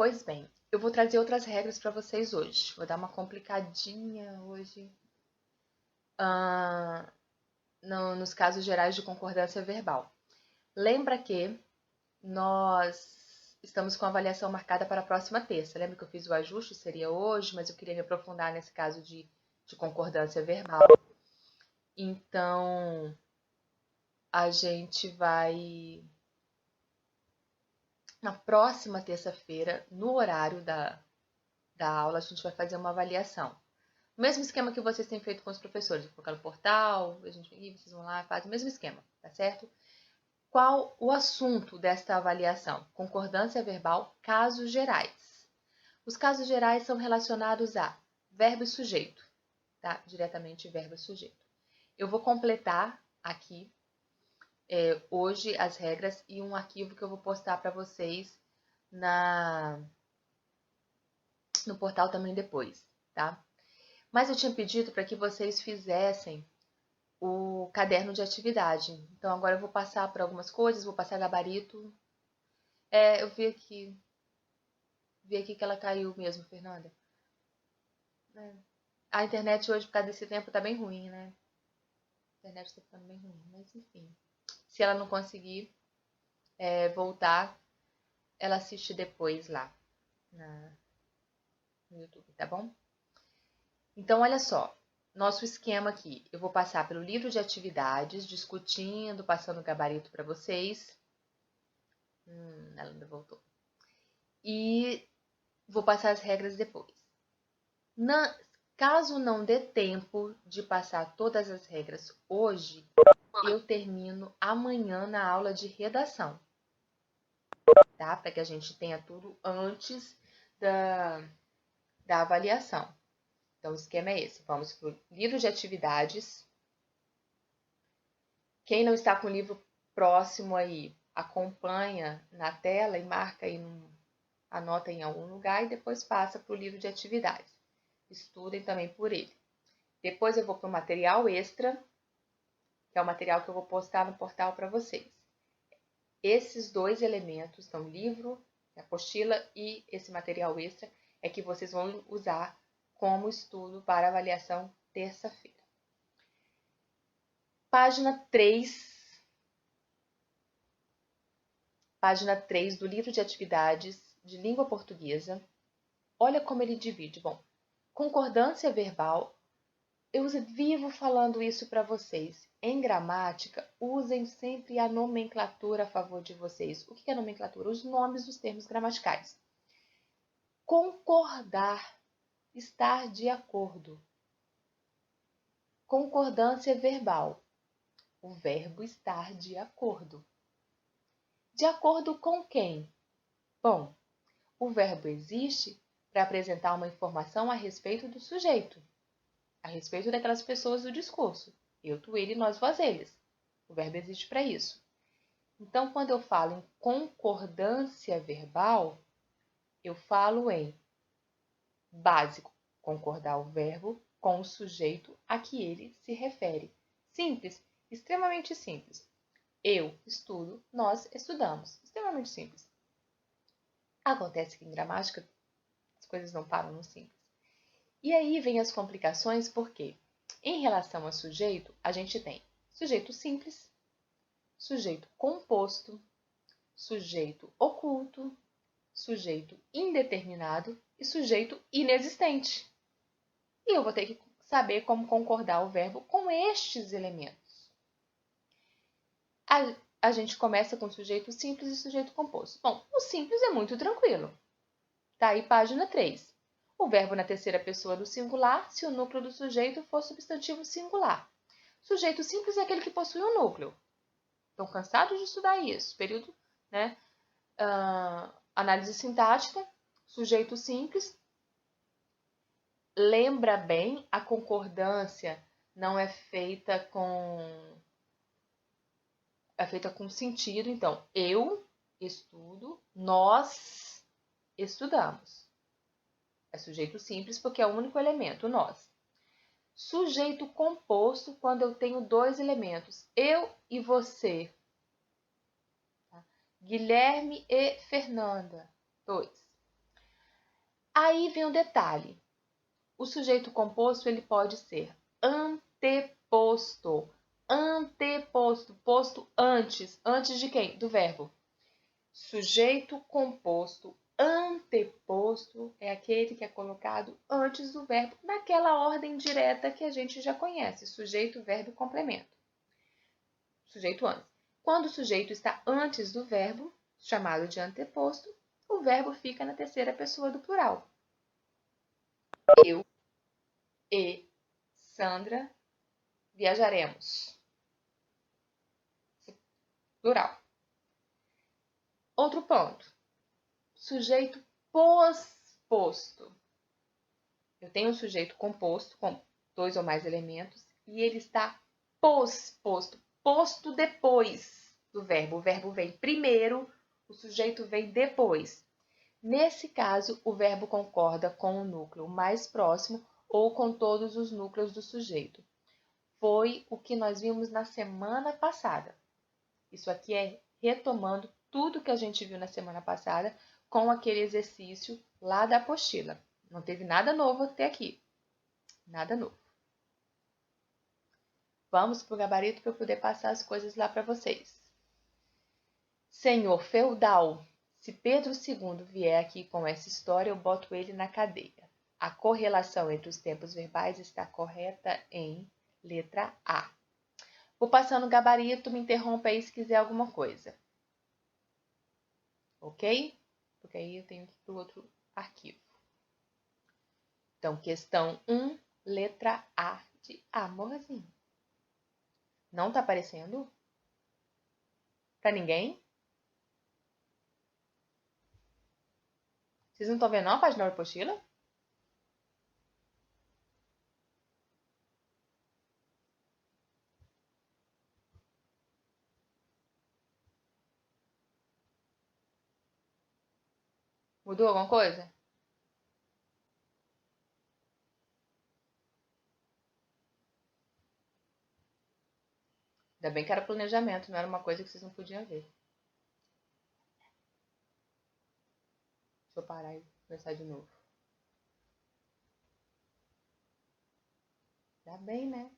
Pois bem, eu vou trazer outras regras para vocês hoje. Vou dar uma complicadinha hoje nos casos gerais de concordância verbal. Lembra que nós estamos com a avaliação marcada para a próxima terça. Lembra que eu fiz o ajuste, seria hoje, mas eu queria me aprofundar nesse caso de concordância verbal. Então, a gente vai, na próxima terça-feira, no horário da aula, a gente vai fazer uma avaliação. O mesmo esquema que vocês têm feito com os professores. Vou colocar no portal, a gente vem, vocês vão lá, fazem o mesmo esquema, tá certo? Qual o assunto desta avaliação? Concordância verbal, casos gerais. Os casos gerais são relacionados a verbo e sujeito, tá? Diretamente verbo e sujeito. Eu vou completar aqui hoje as regras e um arquivo que eu vou postar para vocês no portal também depois, tá? Mas eu tinha pedido para que vocês fizessem o caderno de atividade. Então, agora eu vou passar por algumas coisas, vou passar gabarito. Eu vi aqui que ela caiu mesmo, Fernanda. A internet hoje, por causa desse tempo, tá bem ruim, né? A internet tá ficando bem ruim, mas enfim. Se ela não conseguir voltar, ela assiste depois lá no YouTube, tá bom? Então, olha só. Nosso esquema aqui, eu vou passar pelo livro de atividades, discutindo, passando o gabarito para vocês. Ela ainda voltou. E vou passar as regras depois. Caso não dê tempo de passar todas as regras hoje, eu termino amanhã na aula de redação, tá? Para que a gente tenha tudo antes da avaliação. Então, o esquema é esse. Vamos para o livro de atividades. Quem não está com o livro próximo aí, acompanha na tela e marca aí, anota em algum lugar e depois passa para o livro de atividades. Estudem também por ele. Depois eu vou para o material extra, que é o material que eu vou postar no portal para vocês. Esses dois elementos, então livro, apostila e esse material extra, é que vocês vão usar como estudo para avaliação terça-feira. Página 3 do livro de atividades de língua portuguesa. Olha como ele divide. Bom, concordância verbal. Eu vivo falando isso para vocês. Em gramática, usem sempre a nomenclatura a favor de vocês. O que é nomenclatura? Os nomes dos termos gramaticais. Concordar, estar de acordo. Concordância verbal. O verbo estar de acordo. De acordo com quem? Bom, o verbo existe para apresentar uma informação a respeito do sujeito, a respeito daquelas pessoas do discurso. Eu, tu, ele, nós, vós, eles. O verbo existe para isso. Então, quando eu falo em concordância verbal, eu falo em básico, concordar o verbo com o sujeito a que ele se refere. Simples, extremamente simples. Eu estudo, nós estudamos. Extremamente simples. Acontece que em gramática as coisas não param no simples. E aí vem as complicações, porque em relação a sujeito, a gente tem sujeito simples, sujeito composto, sujeito oculto, sujeito indeterminado e sujeito inexistente. E eu vou ter que saber como concordar o verbo com estes elementos. A gente começa com sujeito simples e sujeito composto. Bom, o simples é muito tranquilo. Tá aí página 3. O verbo na terceira pessoa do singular, se o núcleo do sujeito for substantivo singular. Sujeito simples é aquele que possui um núcleo. Estão cansados de estudar isso? Período, né? Análise sintática, sujeito simples. Lembra bem, a concordância não é feita com sentido. Então, eu estudo, nós estudamos. É sujeito simples porque é o único elemento, nós. Sujeito composto quando eu tenho dois elementos, eu e você. Tá? Guilherme e Fernanda, 2. Aí vem um detalhe. O sujeito composto ele pode ser anteposto. Anteposto, posto antes. Antes de quem? Do verbo. Sujeito composto anteposto é aquele que é colocado antes do verbo, naquela ordem direta que a gente já conhece. Sujeito, verbo e complemento. Sujeito antes. Quando o sujeito está antes do verbo, chamado de anteposto, o verbo fica na terceira pessoa do plural. Eu e Sandra viajaremos. Plural. Outro ponto. Sujeito posposto. Eu tenho um sujeito composto com 2 ou mais elementos e ele está posposto. Posto depois do verbo. O verbo vem primeiro, o sujeito vem depois. Nesse caso, o verbo concorda com o núcleo mais próximo ou com todos os núcleos do sujeito. Foi o que nós vimos na semana passada. Isso aqui é retomando tudo que a gente viu na semana passada com aquele exercício lá da apostila. Não teve nada novo até aqui. Nada novo. Vamos para o gabarito para eu poder passar as coisas lá para vocês. Senhor feudal. Se Pedro II vier aqui com essa história, eu boto ele na cadeia. A correlação entre os tempos verbais está correta em letra A. Vou passando o gabarito, me interrompa aí se quiser alguma coisa. Ok? Porque aí eu tenho que ir para o outro arquivo. Então, questão 1, letra A de amorzinho. Não tá aparecendo? Pra ninguém? Vocês não estão vendo não a página da apostila? Mudou alguma coisa? Ainda bem que era planejamento, não era uma coisa que vocês não podiam ver. Deixa eu parar e começar de novo. Ainda bem, né?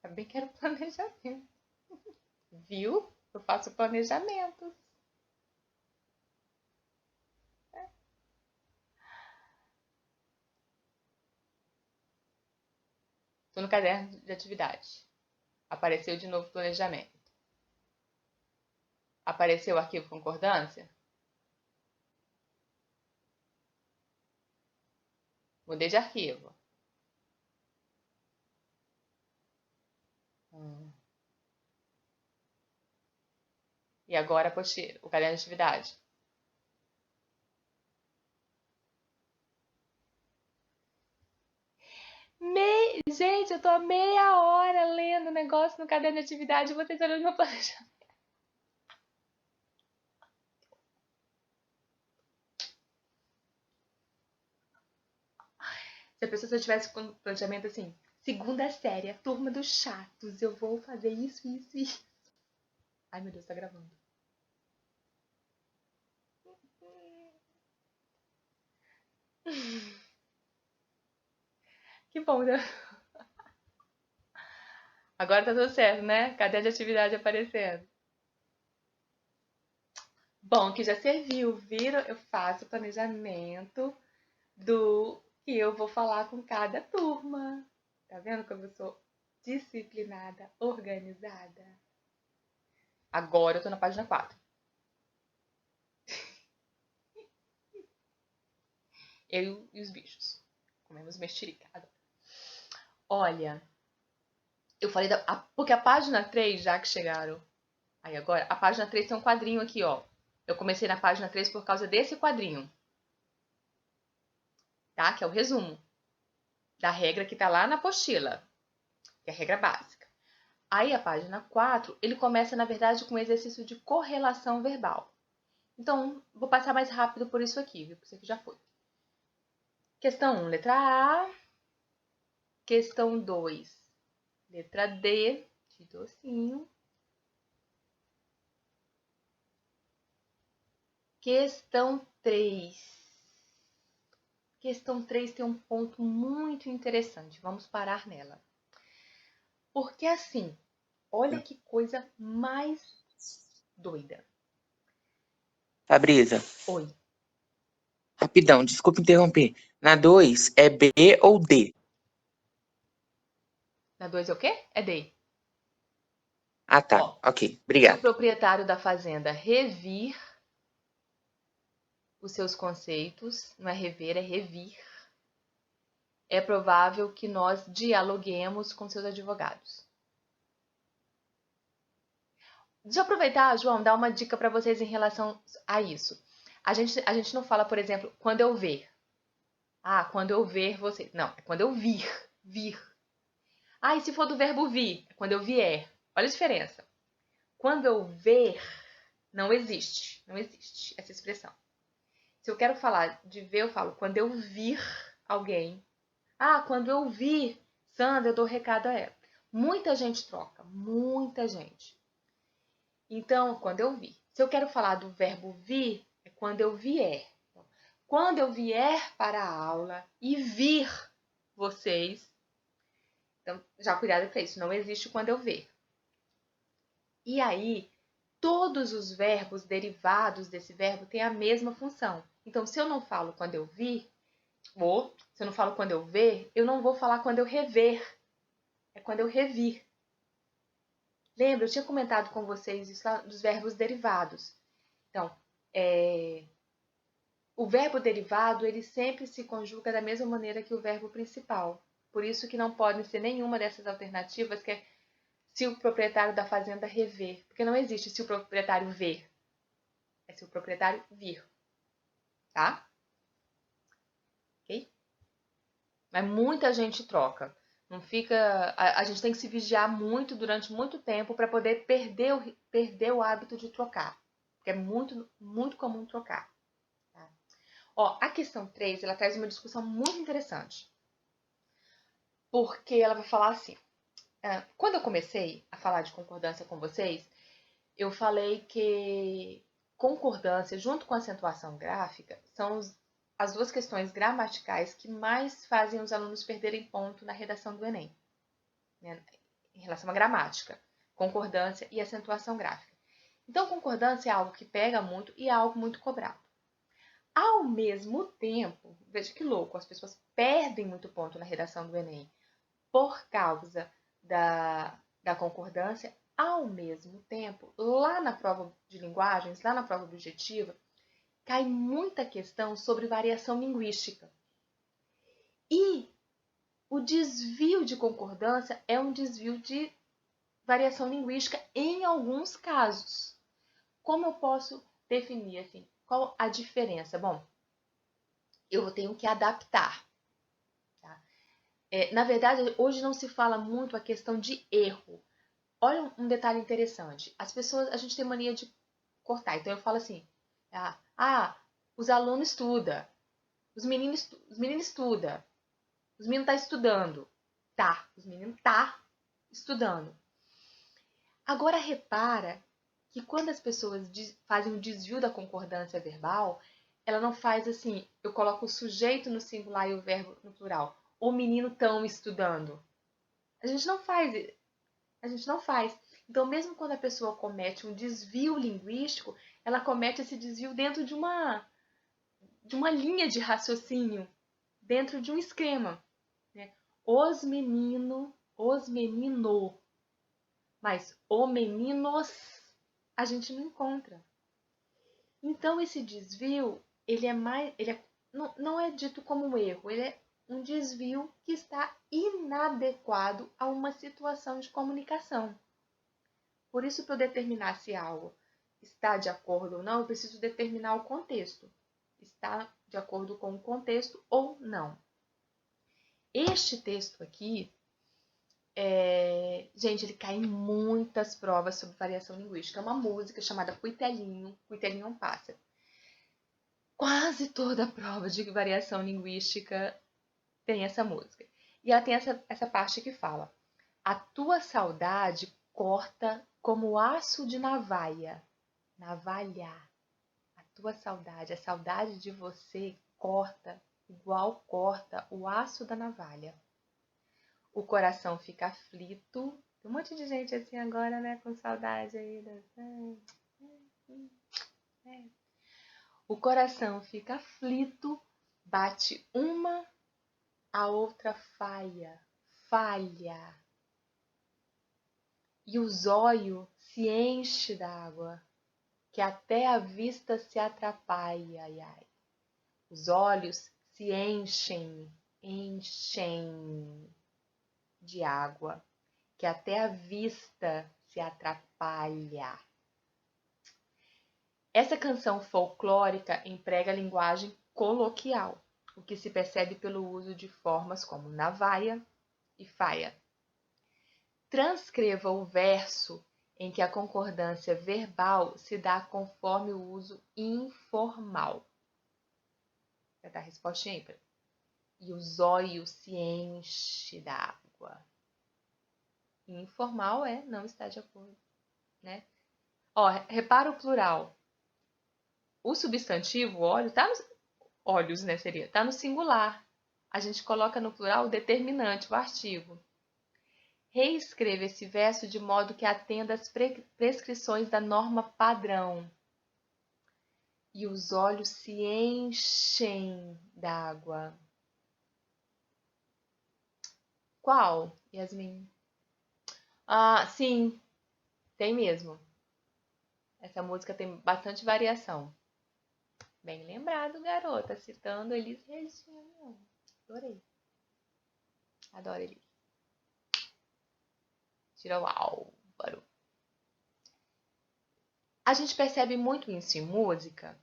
Ainda bem que era planejamento. Viu? Eu faço planejamentos. Estou no caderno de atividade. Apareceu de novo planejamento. Apareceu o arquivo concordância? Mudei de arquivo. E agora a apostila, o caderno de atividade. Gente, eu tô há meia hora lendo o negócio no caderno de atividade e vocês olhando meu planejamento. Se a pessoa tivesse com planejamento assim, segunda série, a turma dos chatos, eu vou fazer isso, isso e isso. Ai, meu Deus, tá gravando. Que bom, né? Agora tá tudo certo, né? Caderno de atividade aparecendo. Bom, que já serviu, viram? Eu faço o planejamento do que eu vou falar com cada turma. Tá vendo como eu sou disciplinada, organizada? Agora eu tô na página 4. Eu e os bichos. Comemos mexerica. Adoro. Olha, eu falei porque a página 3, já que chegaram aí agora, a página 3 tem um quadrinho aqui, ó. Eu comecei na página 3 por causa desse quadrinho. Tá? Que é o resumo da regra que tá lá na apostila. Que é a regra básica. Aí a página 4, ele começa, na verdade, com um exercício de correlação verbal. Então, vou passar mais rápido por isso aqui, viu? Porque isso aqui já foi. Questão 1, letra A. Questão 2, letra D, de docinho. Questão 3. questão 3 tem um ponto muito interessante. Vamos parar nela. Porque assim, olha que coisa mais doida. Fabrícia, Oi. rapidão, desculpa interromper. Na 2 é B ou D? Na 2 é o quê? É D. Ah, tá. Ó, Ok, se o obrigado. proprietário da fazenda revir os seus conceitos, não é rever, é revir, é provável que nós dialoguemos com seus advogados. Deixa eu aproveitar, João, dar uma dica para vocês em relação a isso. A gente não fala, por exemplo, quando eu ver. Ah, quando eu ver você. Não, é quando eu vir. Vir. Ah, e se for do verbo vir? É quando eu vier. Olha a diferença. Quando eu ver, não existe. Não existe essa expressão. Se eu quero falar de ver, eu falo quando eu vir alguém. Ah, quando eu vir Sandra, eu dou recado a ela. Muita gente troca. Muita gente. Então, quando eu vir. Se eu quero falar do verbo vir, é quando eu vier. Quando eu vier para a aula e vir vocês, então já cuidado com isso, não existe quando eu ver. E aí, todos os verbos derivados desse verbo têm a mesma função. Então, se eu não falo quando eu vir, ou se eu não falo quando eu ver, eu não vou falar quando eu rever. É quando eu revir. Lembra, eu tinha comentado com vocês isso lá dos verbos derivados. Então, o verbo derivado, ele sempre se conjuga da mesma maneira que o verbo principal. Por isso que não pode ser nenhuma dessas alternativas, que é se o proprietário da fazenda rever. Porque não existe se o proprietário ver. É se o proprietário vir. Tá? Ok? Mas muita gente troca. Não fica. A gente tem que se vigiar muito durante muito tempo para poder perder o hábito de trocar. Porque é muito, muito comum trocar. Tá? Ó, a questão 3, ela traz uma discussão muito interessante. Porque ela vai falar assim. Quando eu comecei a falar de concordância com vocês, eu falei que concordância junto com acentuação gráfica são as duas questões gramaticais que mais fazem os alunos perderem ponto na redação do Enem, né, em relação à gramática, concordância e acentuação gráfica. Então, concordância é algo que pega muito e é algo muito cobrado. Ao mesmo tempo, veja que louco, as pessoas perdem muito ponto na redação do Enem por causa da concordância. Ao mesmo tempo, lá na prova de linguagens, lá na prova objetiva, cai muita questão sobre variação linguística. E o desvio de concordância é um desvio de variação linguística em alguns casos. Como eu posso definir assim? Qual a diferença? Bom, eu tenho que adaptar. Tá? Na verdade, hoje não se fala muito a questão de erro. Olha um detalhe interessante. As pessoas, a gente tem mania de cortar. Então eu falo assim: os alunos estudam, os meninos estudam, os meninos estão estudando. Tá, os meninos estudando. Agora repara que quando as pessoas fazem o desvio da concordância verbal, ela não faz assim, eu coloco o sujeito no singular e o verbo no plural. O menino estão estudando. A gente não faz. Então, mesmo quando a pessoa comete um desvio linguístico, ela comete esse desvio dentro de uma linha de raciocínio, dentro de um esquema. Né? Os menino, mas o meninos a gente não encontra. Então, esse desvio, não é dito como um erro, ele é um desvio que está inadequado a uma situação de comunicação. Por isso, para eu determinar se algo está de acordo ou não, eu preciso determinar o contexto. Está de acordo com o contexto ou não. Este texto aqui, gente, ele cai em muitas provas sobre variação linguística. É uma música chamada Cuitelinho. Cuitelinho é um pássaro. Quase toda a prova de variação linguística tem essa música. E ela tem essa parte que fala: a tua saudade corta como aço de navalha. Navalha. A tua saudade, a saudade de você corta igual corta o aço da navalha. O coração fica aflito. Tem um monte de gente assim agora, né, com saudade aí. O coração fica aflito, bate uma, a outra falha. E o zóio se enche d'água, que até a vista se atrapalha. Ai, ai. Os olhos se enchem de água, que até a vista se atrapalha. Essa canção folclórica emprega a linguagem coloquial, o que se percebe pelo uso de formas como navaia e faia. Transcreva o verso em que a concordância verbal se dá conforme o uso informal. Vai dar a respostinha aí. E o zóio se enche d'água. Informal é não está de acordo, né? Ó, repara o plural. O substantivo óleo tá no, olhos, né, tá no singular. A gente coloca no plural o determinante, o artigo. Reescreva esse verso de modo que atenda às prescrições da norma padrão. E os olhos se enchem d'água. Qual, Yasmin? Ah, sim, tem mesmo. Essa música tem bastante variação. Bem lembrado, garota, citando Elis Regina. Adorei. Adoro Elis. Tira o Álvaro. A gente percebe muito isso em música,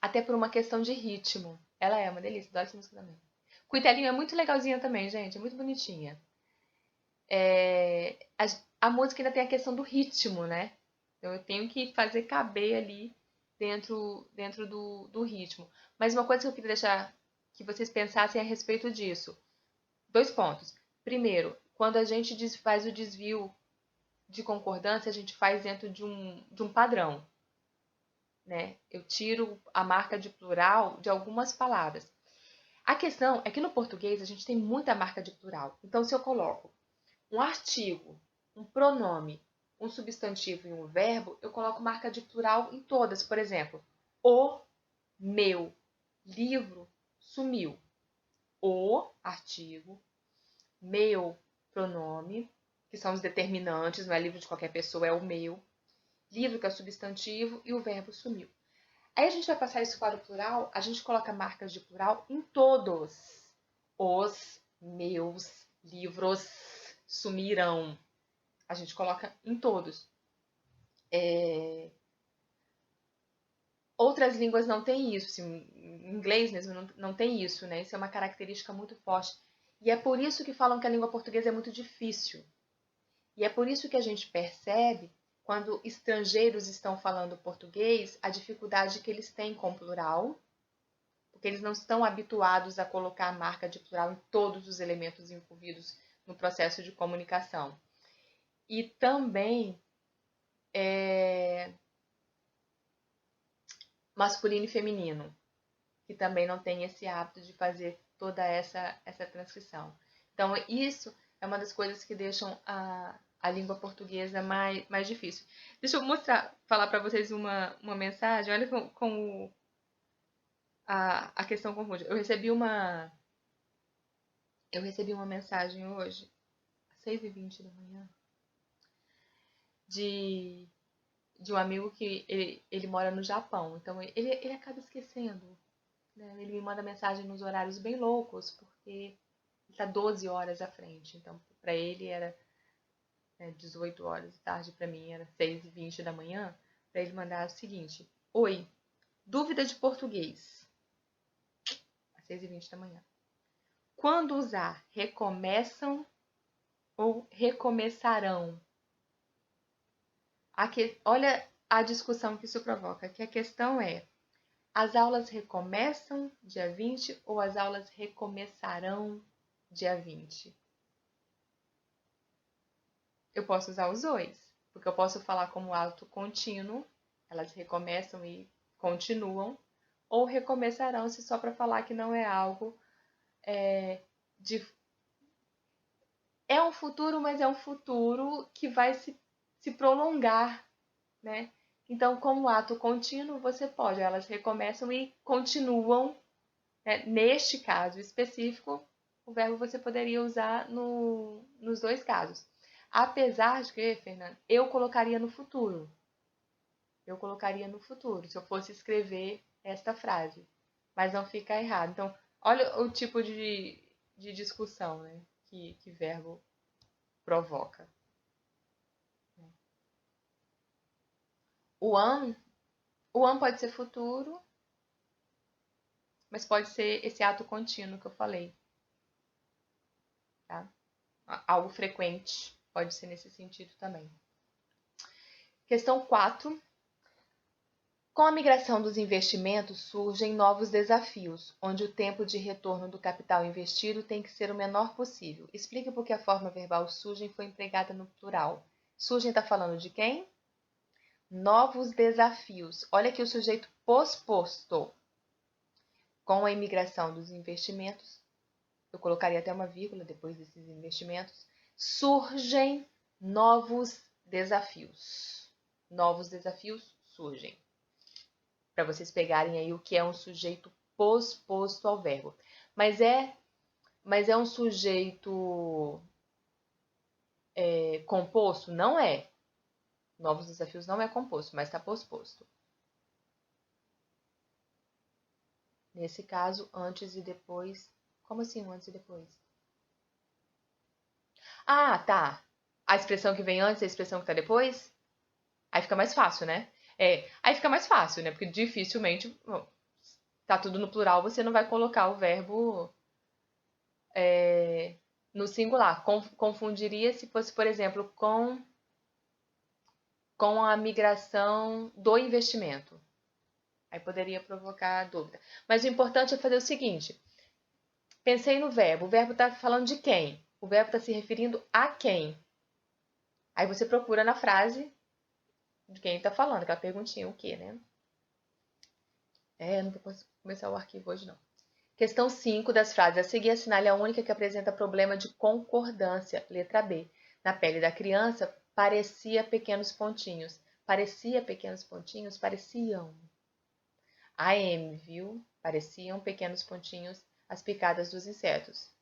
até por uma questão de ritmo. Ela é uma delícia, adoro essa música também. Cuitelinho é muito legalzinha também, gente, é muito bonitinha. A música ainda tem a questão do ritmo, né? Então eu tenho que fazer caber ali dentro do ritmo. Mas uma coisa que eu queria deixar que vocês pensassem a respeito disso. 2 pontos. Primeiro, quando a gente faz o desvio de concordância, a gente faz dentro de um padrão. Né? Eu tiro a marca de plural de algumas palavras. A questão é que no português a gente tem muita marca de plural. Então, se eu coloco um artigo, um pronome, um substantivo e um verbo, eu coloco marca de plural em todas. Por exemplo, o meu livro sumiu. O artigo, meu pronome, que são os determinantes, não é livro de qualquer pessoa, é o meu. Livro, que é o substantivo, e o verbo sumiu. Aí a gente vai passar isso para o plural, a gente coloca marcas de plural em todos. Os meus livros sumirão. A gente coloca em todos. Outras línguas não têm isso. Assim, em inglês mesmo não tem isso, né? Isso é uma característica muito forte. E é por isso que falam que a língua portuguesa é muito difícil. E é por isso que a gente percebe, quando estrangeiros estão falando português, a dificuldade que eles têm com plural, porque eles não estão habituados a colocar a marca de plural em todos os elementos envolvidos no processo de comunicação. E também masculino e feminino, que também não tem esse hábito de fazer toda essa transcrição. Então, isso é uma das coisas que deixam a língua portuguesa mais difícil. Deixa eu falar para vocês uma mensagem. Olha como a questão confunde. Eu recebi uma mensagem hoje, às 6h20 da manhã, de um amigo que ele mora no Japão. Então, ele acaba esquecendo. Né? Ele me manda mensagem nos horários bem loucos, porque ele está 12 horas à frente. Então, para ele era 18 horas de tarde, para mim era 6h20 da manhã. Para ele mandar o seguinte: Oi, dúvida de português. Às 6h20 da manhã. Quando usar recomeçam ou recomeçarão? Olha a discussão que isso provoca, que a questão é: as aulas recomeçam dia 20 ou as aulas recomeçarão dia 20? Eu posso usar os dois, porque eu posso falar como ato contínuo, elas recomeçam e continuam, ou recomeçarão-se só para falar que não é algo de... É um futuro, mas é um futuro que vai se prolongar, né? Então, como ato contínuo, você pode, elas recomeçam e continuam, né? Neste caso específico, o verbo você poderia usar nos dois casos. Apesar de que, Fernanda, eu colocaria no futuro. Eu colocaria no futuro, se eu fosse escrever esta frase. Mas não fica errado. Então, olha o tipo de discussão, né, que verbo provoca. O am pode ser futuro, mas pode ser esse ato contínuo que eu falei. Tá? Algo frequente pode ser nesse sentido também. Questão 4. Com a migração dos investimentos, surgem novos desafios, onde o tempo de retorno do capital investido tem que ser o menor possível. Explique por que a forma verbal surgem foi empregada no plural. Surgem está falando de quem? Novos desafios. Olha aqui o sujeito posposto. Com a imigração dos investimentos, eu colocaria até uma vírgula depois desses investimentos, surgem novos desafios. Novos desafios surgem. Para vocês pegarem aí o que é um sujeito posposto ao verbo. Mas é um sujeito composto? Não é. Novos desafios não é composto, mas está posposto. Nesse caso, antes e depois. Como assim, antes e depois? Ah, tá. A expressão que vem antes e a expressão que está depois? Aí fica mais fácil, né? Aí fica mais fácil, né? Porque dificilmente, tá tudo no plural, você não vai colocar o verbo no singular. Confundiria se fosse, por exemplo, com a migração do investimento. Aí poderia provocar dúvida. Mas o importante é fazer o seguinte. Pensei no verbo. O verbo está falando de quem? O verbo está se referindo a quem? Aí você procura na frase de quem está falando, aquela perguntinha, o quê, né? Não vou começar o arquivo hoje, não. Questão 5 das frases. A seguir, assinale a única que apresenta problema de concordância. Letra B. Na pele da criança, parecia pequenos pontinhos. Parecia pequenos pontinhos? Pareciam. A M, viu? Pareciam pequenos pontinhos as picadas dos insetos.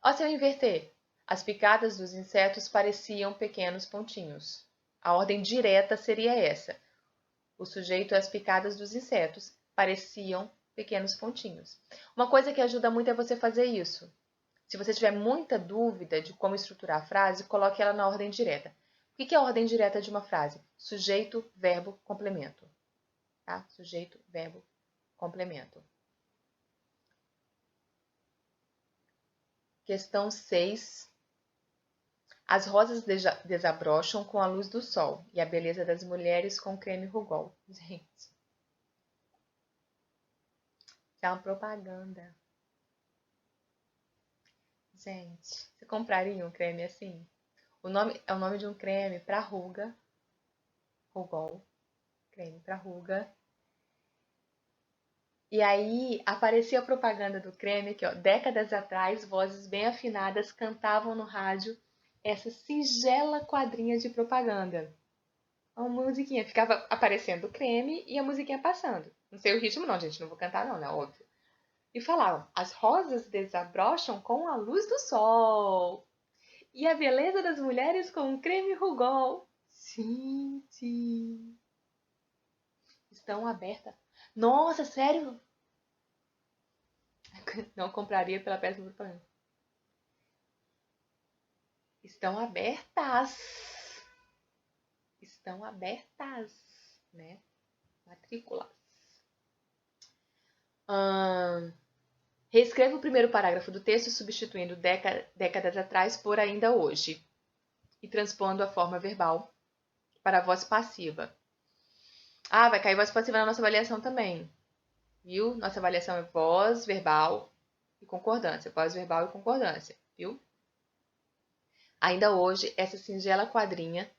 Ó, se eu inverter. As picadas dos insetos pareciam pequenos pontinhos. A ordem direta seria essa. O sujeito é as picadas dos insetos. Pareciam pequenos pontinhos. Uma coisa que ajuda muito é você fazer isso. Se você tiver muita dúvida de como estruturar a frase, coloque ela na ordem direta. O que é a ordem direta de uma frase? Sujeito, verbo, complemento. Tá? Sujeito, verbo, complemento. Questão 6. As rosas desabrocham com a luz do sol e a beleza das mulheres com creme Rugol. Gente, isso é uma propaganda. Gente, você compraria um creme assim? O nome é o nome de um creme para ruga. Rugol. Creme para ruga. E aí aparecia a propaganda do creme aqui, ó. Décadas atrás, vozes bem afinadas cantavam no rádio essa singela quadrinha de propaganda. Uma musiquinha, ficava aparecendo o creme e a musiquinha passando. Não sei o ritmo não, gente, não vou cantar não, né? Óbvio. E falavam, as rosas desabrocham com a luz do sol. E a beleza das mulheres com um creme Rugol. Gente, estão abertas. Nossa, sério? Não compraria pela peça do propaganda. Estão abertas. Estão abertas, né? Matrículas. Reescreva o primeiro parágrafo do texto, substituindo décadas atrás por ainda hoje. E transpondo a forma verbal para a voz passiva. Ah, vai cair voz passiva na nossa avaliação também. Viu? Nossa avaliação é voz, verbal e concordância. Voz, verbal e concordância. Viu? Ainda hoje, essa singela quadrinha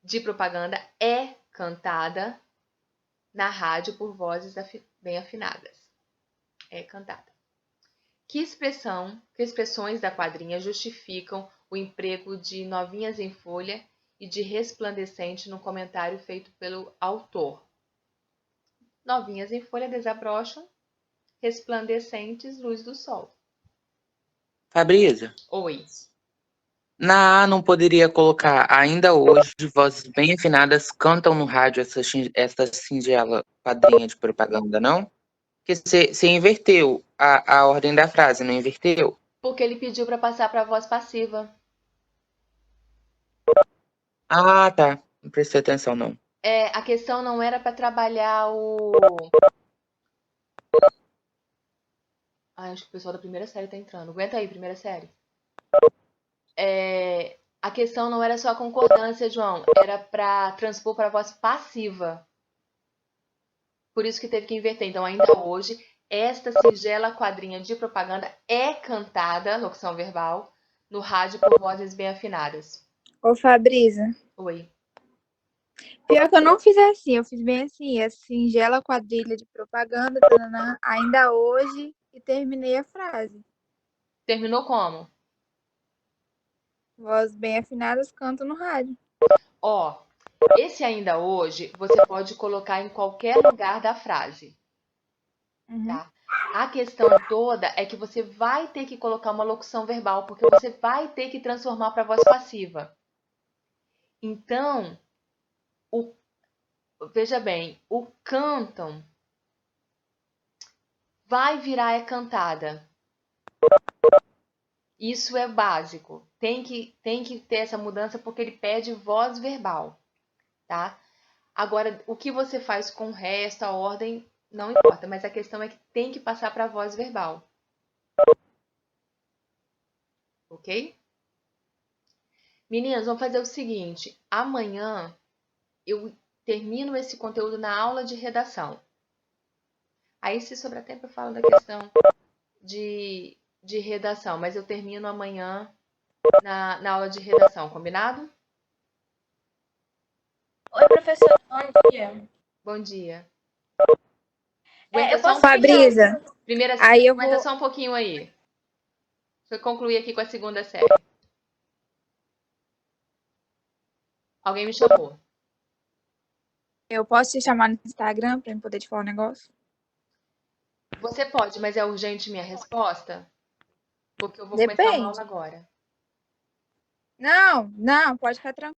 de propaganda é cantada na rádio por vozes bem afinadas. É cantada. Que expressões da quadrinha justificam o emprego de novinhas em folha e de resplandecente no comentário feito pelo autor? Novinhas em folha desabrocham, resplandecentes, luz do sol. Fabrícia, Oi. na A não poderia colocar ainda hoje, vozes bem afinadas cantam no rádio essa singela quadrinha de propaganda, não? Porque você inverteu a ordem da frase, não inverteu? Porque ele pediu para passar para a voz passiva. Ah, tá. Não prestei atenção, não. A questão não era para trabalhar o. Acho que o pessoal da primeira série tá entrando. Aguenta aí, primeira série. A questão não era só a concordância, João. Era para transpor para a voz passiva. Por isso que teve que inverter. Então, ainda hoje, esta singela quadrinha de propaganda é cantada, locução verbal, no rádio por vozes bem afinadas. Ô, Fabrícia. Oi. Pior que eu não fiz assim, eu fiz bem assim, a singela quadrilha de propaganda, tananã, ainda hoje, e terminei a frase. Terminou como? Vozes bem afinadas cantam no rádio. Ó, esse ainda hoje você pode colocar em qualquer lugar da frase. Tá? A questão toda é que você vai ter que colocar uma locução verbal, porque você vai ter que transformar para voz passiva. Então, veja bem, o cantam vai virar é cantada. Isso é básico. Tem que ter essa mudança porque ele pede voz verbal, tá? Agora, o que você faz com o resto, a ordem, não importa, mas a questão é que tem que passar para a voz verbal. Ok? Meninas, vamos fazer o seguinte. Amanhã eu termino esse conteúdo na aula de redação. Aí, se sobrar tempo, eu falo da questão de redação, mas eu termino amanhã na aula de redação, combinado? Oi, professor, bom dia. Bom dia. Eu Aguenta só posso um pouquinho. Fabrícia, Primeira aí série, eu aguenta vou... só um pouquinho aí. Deixa eu concluir aqui com a segunda série. Alguém me chamou. Eu posso te chamar no Instagram pra eu poder te falar um negócio? Você pode, mas é urgente minha resposta? Porque eu vou começar uma aula Depende. agora. Não, pode ficar tranquilo.